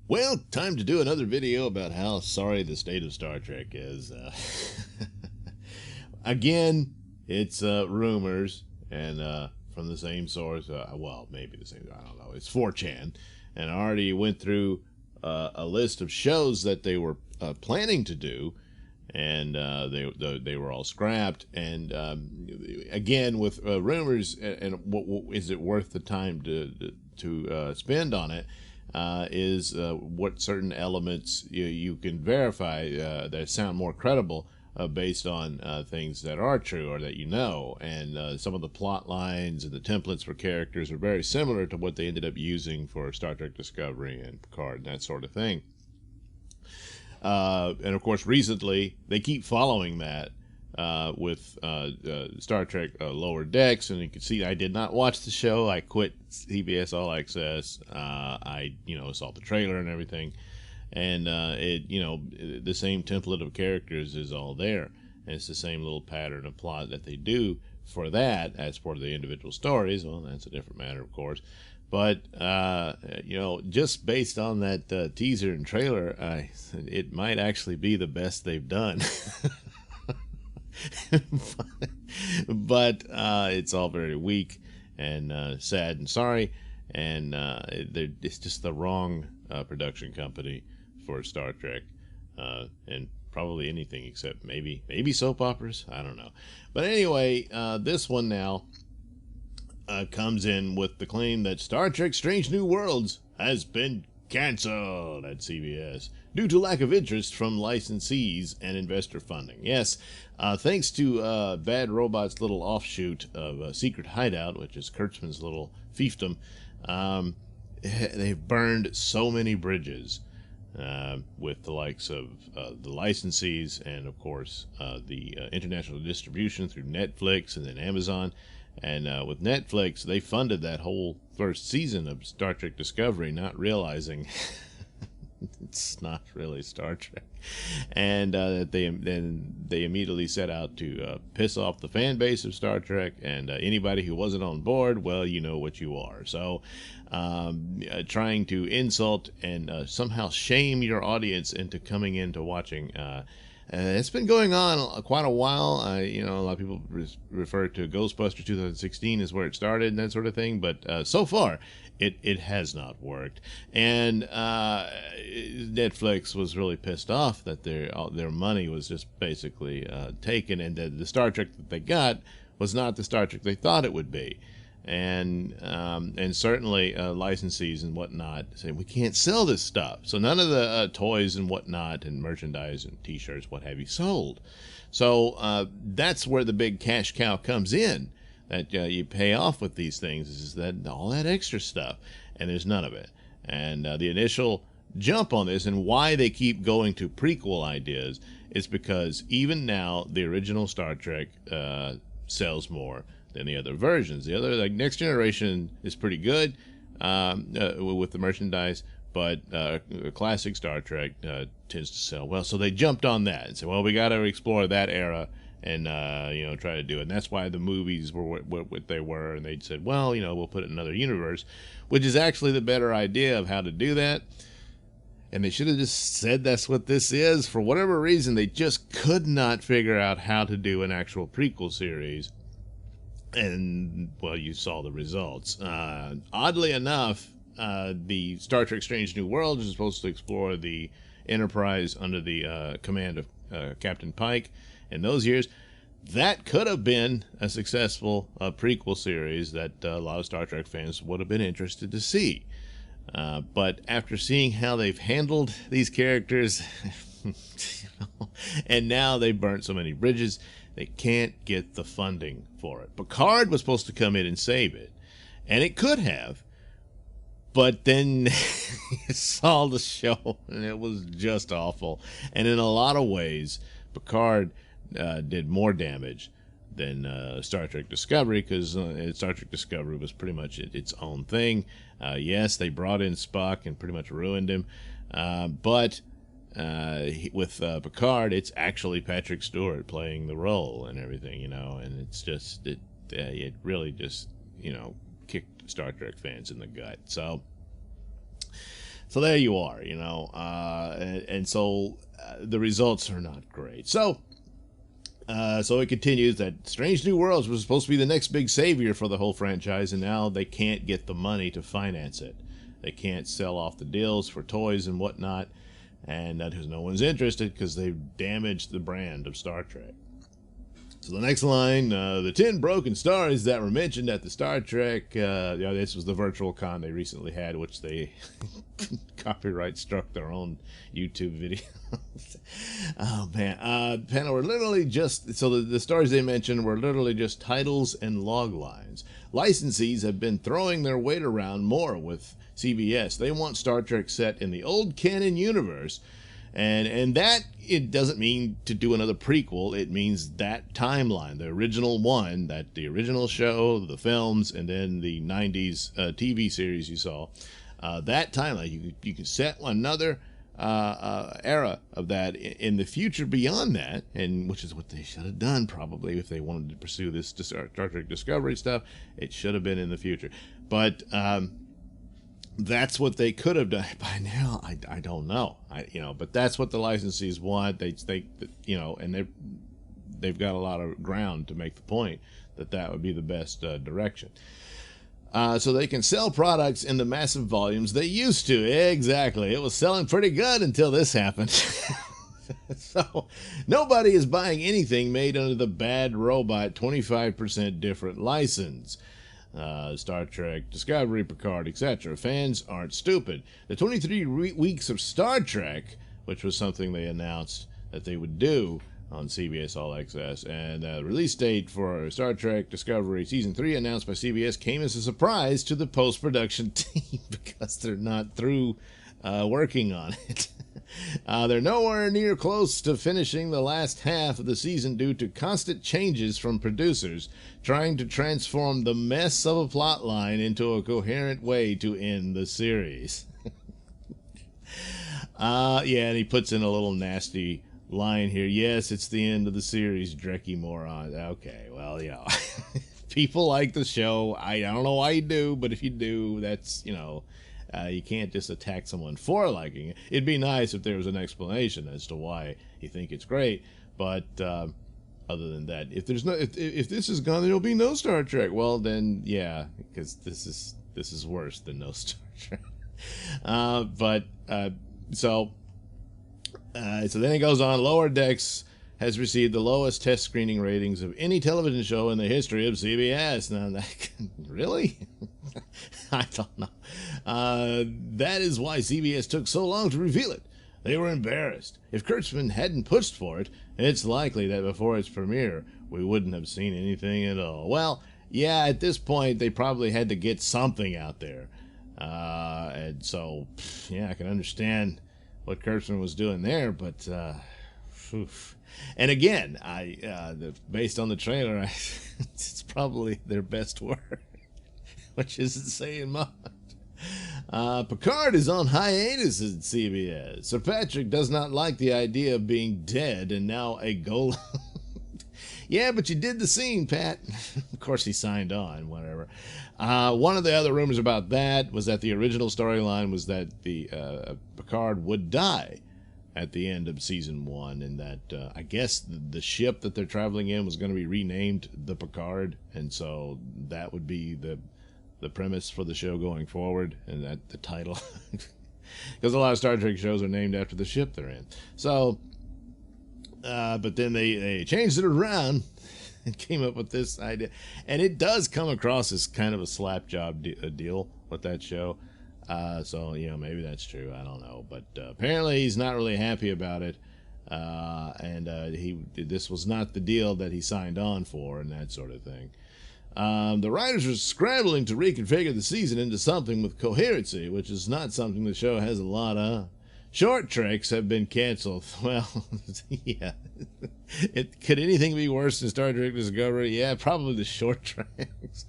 Well, time to do another video about how sorry the state of Star Trek is. Again, it's rumors and from the same source. Well, maybe the same. I don't know. It's 4chan, and I already went through a list of shows that they were planning to do, and they were all scrapped. And again, with rumors, and what is it worth the time to spend on it? Is what certain elements you can verify that sound more credible based on things that are true or that you know. And some of the plot lines and the templates for characters are very similar to what they ended up using for Star Trek Discovery and Picard and that sort of thing. And of course, recently they keep following that with Star Trek Lower Decks, and you can see I did not watch the show. I quit CBS All Access. I saw the trailer and everything, and the same template of characters is all there, and it's the same little pattern of plot that they do for that. As for the individual stories, well, that's a different matter, of course. But just based on that teaser and trailer, it might actually be the best they've done. but it's all very weak and sad and sorry, and it's just the wrong production company for Star Trek, and probably anything except maybe soap operas. I don't know. But anyway, this one now comes in with the claim that Star Trek Strange New Worlds has been canceled at CBS due to lack of interest from licensees and investor funding. Yes, thanks to Bad Robot's little offshoot of Secret Hideout, which is Kurtzman's little fiefdom, they've burned so many bridges with the likes of the licensees and, of course, the international distribution through Netflix and then Amazon. And with Netflix, they funded that whole first season of Star Trek Discovery, not realizing it's not really Star Trek, and they immediately set out to piss off the fan base of Star Trek, and anybody who wasn't on board, well, you know what you are. So trying to insult and somehow shame your audience into coming into watching. It's been going on quite a while. A lot of people refer to Ghostbusters 2016 as where it started and that sort of thing. But so far, it has not worked. And Netflix was really pissed off that their money was just basically taken, and that the Star Trek that they got was not the Star Trek they thought it would be. And certainly licensees and whatnot say we can't sell this stuff, so none of the toys and whatnot and merchandise and T-shirts, what have you, sold. So that's where the big cash cow comes in, that you pay off with these things, is that all that extra stuff, and there's none of it. And the initial jump on this and why they keep going to prequel ideas is because even now the original Star Trek sells more than the other versions. The other, like Next Generation, is pretty good with the merchandise, but classic Star Trek tends to sell well. So they jumped on that and said, well, we got to explore that era and try to do it. And that's why the movies were what they were. And they said, well, we'll put it in another universe, which is actually the better idea of how to do that. And they should have just said that's what this is. For whatever reason, they just could not figure out how to do an actual prequel series. And, well, you saw the results. Oddly enough, the Star Trek Strange New Worlds is supposed to explore the Enterprise under the command of Captain Pike in those years. That could have been a successful prequel series that a lot of Star Trek fans would have been interested to see. But after seeing how they've handled these characters, and now they've burnt so many bridges, they can't get the funding for it. Picard was supposed to come in and save it, and it could have, but then you saw the show, and it was just awful. And in a lot of ways, Picard did more damage than Star Trek Discovery, because Star Trek Discovery was pretty much its own thing. Yes, they brought in Spock and pretty much ruined him, but with Picard, it's actually Patrick Stewart playing the role and everything, and it's just, it really just, kicked Star Trek fans in the gut. So So there you are, and so the results are not great. So it continues that Strange New Worlds was supposed to be the next big savior for the whole franchise, and now they can't get the money to finance it. They can't sell off the deals for toys and whatnot, and because no one's interested because they've damaged the brand of Star Trek. So the next line, the 10 broken stars that were mentioned at the Star Trek, this was the virtual con they recently had, which they copyright struck their own YouTube video. Oh, man. Panel were literally just, so the stars they mentioned were literally just titles and log lines. Licensees have been throwing their weight around more with CBS. They want Star Trek set in the old canon universe. And that, it doesn't mean to do another prequel. It means that timeline, the original one, that the original show, the films, and then the 90s TV series you saw. That timeline, you can set another era of that in the future beyond that, and which is what they should have done probably if they wanted to pursue this Star Trek Discovery stuff. It should have been in the future. But that's what they could have done. By now, I don't know. But that's what the licensees want. They think that, and they've got a lot of ground to make the point that that would be the best direction. So they can sell products in the massive volumes they used to. Exactly. It was selling pretty good until this happened. So nobody is buying anything made under the Bad Robot 25% different license. Star Trek, Discovery, Picard, etc. Fans aren't stupid. The 23 weeks of Star Trek, which was something they announced that they would do on CBS All Access, and the release date for Star Trek Discovery Season 3 announced by CBS came as a surprise to the post-production team because they're not through working on it. They're nowhere near close to finishing the last half of the season due to constant changes from producers trying to transform the mess of a plot line into a coherent way to end the series. And he puts in a little nasty line here. Yes, it's the end of the series, Drekkie moron. Okay, well, people like the show. I don't know why you do, but if you do, that's, you can't just attack someone for liking it. It'd be nice if there was an explanation as to why you think it's great, but other than that, if there's no, if this is gone, there'll be no Star Trek. Well, then, yeah, because this is worse than no Star Trek. So then it goes on. Lower Decks has received the lowest test screening ratings of any television show in the history of CBS. Now, really? I don't know. That is why CBS took so long to reveal it. They were embarrassed. If Kurtzman hadn't pushed for it, it's likely that before its premiere, we wouldn't have seen anything at all. Well, yeah, at this point, they probably had to get something out there. And so, I can understand what Kurtzman was doing there, but and again, based on the trailer, it's probably their best work, which isn't saying much. Picard is on hiatus at CBS. Sir Patrick does not like the idea of being dead and now a golem. Yeah, but you did the scene, Pat. Of course, he signed on, whatever. One of the other rumors about that was that the original storyline was that the Picard would die at the end of season 1, and that I guess the ship that they're traveling in was going to be renamed the Picard, and so that would be the premise for the show going forward, and that the title, because a lot of Star Trek shows are named after the ship they're in. So, but then they changed it around and came up with this idea, and it does come across as kind of a slap job deal with that show. So maybe that's true. I don't know, but apparently he's not really happy about it, and this was not the deal that he signed on for, and that sort of thing. The writers are scrambling to reconfigure the season into something with coherency, which is not something the show has a lot of. Short treks have been canceled. Well, yeah. Could anything be worse than Star Trek Discovery? Yeah, probably the short treks.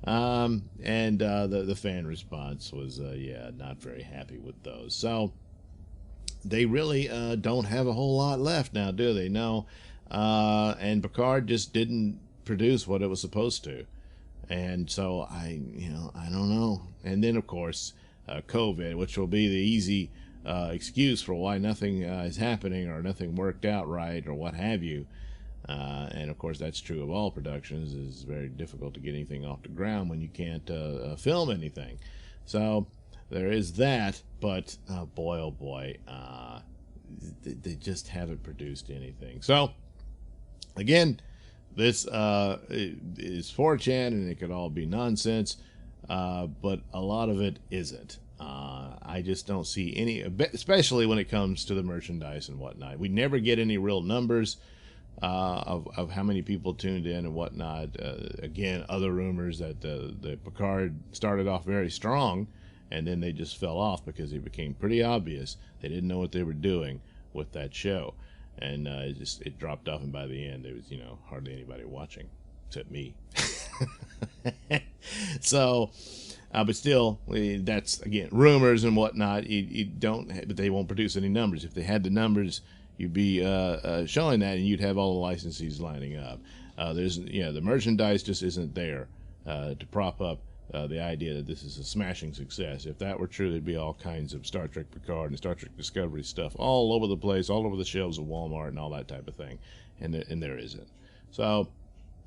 The fan response was, not very happy with those. So they really don't have a whole lot left now, do they? No. And Picard just didn't produce what it was supposed to. And so I don't know. And then, of course, COVID, which will be the easy excuse for why nothing is happening or nothing worked out right or what have you. And of course, that's true of all productions. It's very difficult to get anything off the ground when you can't film anything. So there is that. But boy, oh boy, they just haven't produced anything. So again, this is 4chan, and it could all be nonsense. But a lot of it isn't. I just don't see any, especially when it comes to the merchandise and whatnot. We never get any real numbers of how many people tuned in and whatnot. Again, other rumors that the Picard started off very strong, and then they just fell off because it became pretty obvious they didn't know what they were doing with that show, and it dropped off. And by the end, there was hardly anybody watching except me. So. But still, that's, again, rumors and whatnot. You don't, but they won't produce any numbers. If they had the numbers, you'd be showing that, and you'd have all the licensees lining up. The merchandise just isn't there to prop up the idea that this is a smashing success. If that were true, there'd be all kinds of Star Trek Picard and Star Trek Discovery stuff all over the place, all over the shelves of Walmart and all that type of thing, and there isn't. So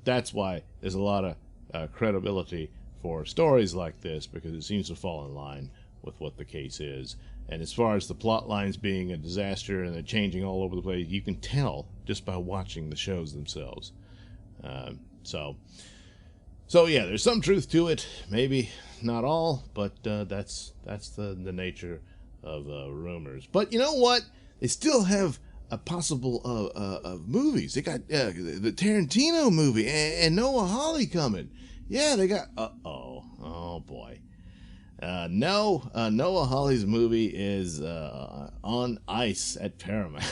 that's why there's a lot of credibility for stories like this, because it seems to fall in line with what the case is. And as far as the plot lines being a disaster and they're changing all over the place, you can tell just by watching the shows themselves. So yeah, there's some truth to it. Maybe not all, but that's the nature of rumors. But you know what? They still have a possible of movies. They got the Tarantino movie and Noah Hawley coming. Yeah, they got. Oh boy. Noah Hawley's movie is on ice at Paramount.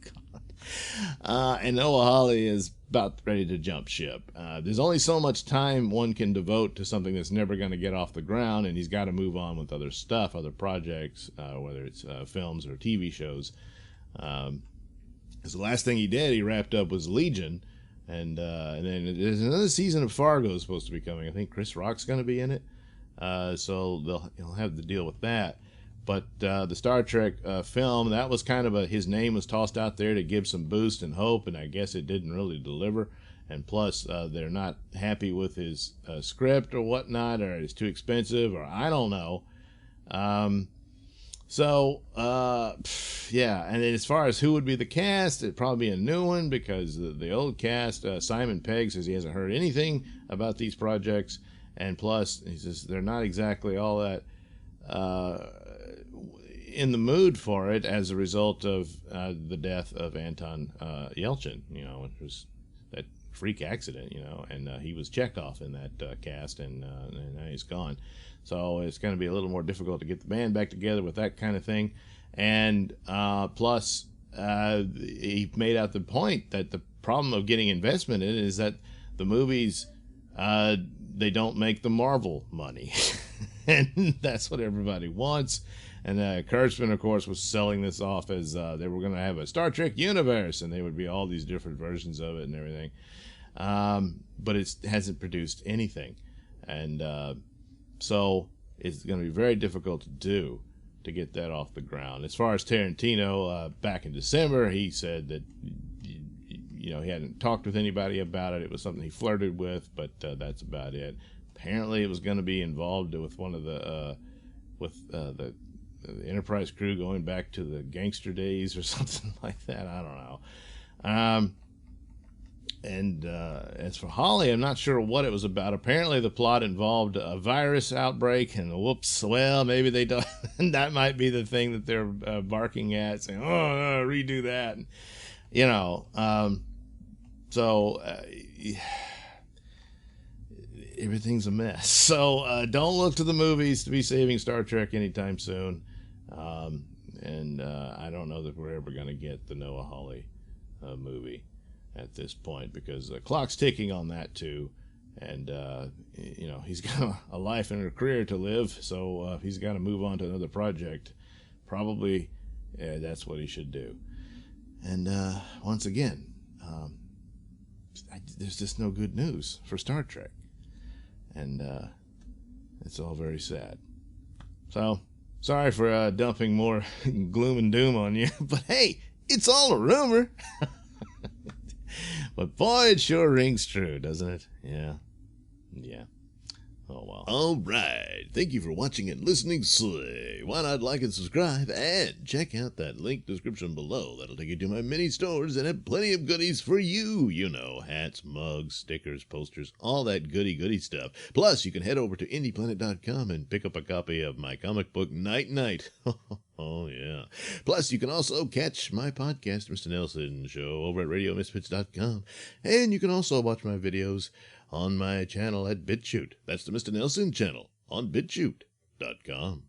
God. And Noah Hawley is about ready to jump ship. There's only so much time one can devote to something that's never going to get off the ground, and he's got to move on with other stuff, other projects, whether it's films or TV shows. Because the last thing he did, he wrapped up, was Legion. And then there's another season of Fargo supposed to be coming. I think Chris Rock's going to be in it. So he'll have to deal with that. But the Star Trek film, that was kind of his name was tossed out there to give some boost and hope, and I guess it didn't really deliver. And plus, they're not happy with his script or whatnot, or it's too expensive, or I don't know. Yeah, and then as far as who would be the cast, it'd probably be a new one, because the old cast, Simon Pegg says he hasn't heard anything about these projects, and plus, he says they're not exactly all that in the mood for it as a result of the death of Anton Yelchin, which was that freak accident, and he was Chekhov in that cast, and now he's gone. So it's going to be a little more difficult to get the band back together with that kind of thing. And plus, he made out the point that the problem of getting investment in it is that the movies, they don't make the Marvel money. And that's what everybody wants. And Kurtzman, of course, was selling this off as they were going to have a Star Trek universe, and there would be all these different versions of it and everything. But it hasn't produced anything. And so it's going to be very difficult to do to get that off the ground. As far as Tarantino, back in December, he said that he hadn't talked with anybody about it. It was something he flirted with, but that's about it. Apparently, it was going to be involved with one of the Enterprise crew going back to the gangster days or something like that. I don't know. And as for Hawley, I'm not sure what it was about. Apparently, the plot involved a virus outbreak, and whoops, well, maybe they don't. That might be the thing that they're barking at, saying, "Oh, no, redo that." And, everything's a mess. So don't look to the movies to be saving Star Trek anytime soon. And I don't know that we're ever going to get the Noah Hawley movie at this point, because the clock's ticking on that too, and he's got a life and a career to live, so if he's got to move on to another project, probably that's what he should do. And once again, there's just no good news for Star Trek, and it's all very sad. So, sorry for dumping more gloom and doom on you, but hey, it's all a rumor. But boy, it sure rings true, doesn't it? Yeah. Yeah. Oh, well. All right. Thank you for watching and listening. Slay. Why not like and subscribe and check out that link description below. That'll take you to my mini stores and have plenty of goodies for you. You know, hats, mugs, stickers, posters, all that goody stuff. Plus, you can head over to indieplanet.com and pick up a copy of my comic book Night Night. Oh, yeah. Plus, you can also catch my podcast, Mr Nailsin Show, over at RadioMisfits.com. And you can also watch my videos on my channel at BitChute. That's the Mr Nailsin channel on BitChute.com.